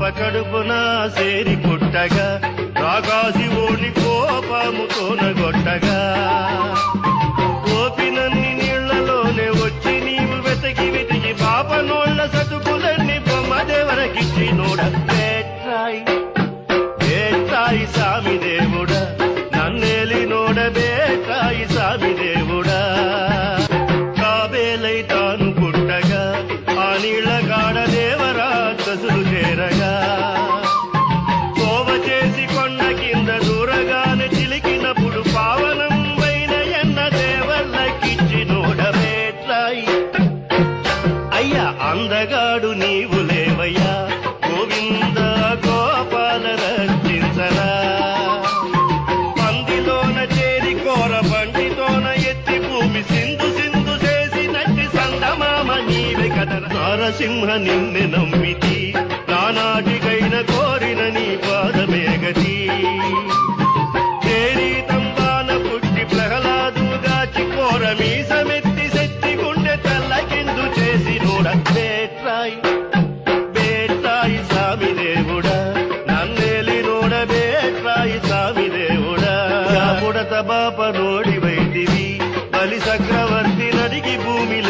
పాప కడుపున సేరి పుట్టగా రాగాసి ఓని కోపముతోన గొట్టగా ఓపినన్ని నీళ్లలోనే వచ్చి నీవు వెతకి వెతికి పాప నోళ్ల సతుకులన్నీ బొమ్మదేవరకిచ్చి నోడ బేట్రాయి బేట్రాయి సామి దేవుడా నన్నేలి నోడ బేట్రాయి సామి దేవుడా కాబేలై తాను పుట్టగా ఆ నీళ్ల గాడ దేవరా కసులు చేరగా కోవ చేసి కొండ కింద దూరగానే చిలికినప్పుడు పావనం వైన ఎన్న దేవర్లకిచ్చి నోడ బేట్రాయి అయ్యా అందగాడు నీవు లేవయ్యా గోవింద గోపాల రక్షించరా పందిలోన చేరి కోర బండితోన ఎత్తి భూమి సింధు సింధు చేసి నట్టి సందమామ నీవే కదర నరసింహ నిన్నే నమ్మితి నానాటికైన కోరిన నీ పాదమేగతి చేరి తంబాన పుట్టి ప్రహ్లాదుగాచి కోర మీసమెత్తి శక్తి గుండె తెల్లకిందు చేసి నోడ బేట్రాయి బేట్రాయి సామి దేవుడా నన్నేలి నోడ బేట్రాయి సామి దేవుడా పుడత బాప నోడి వైదివి బలి చక్రవర్తి నడికి భూమి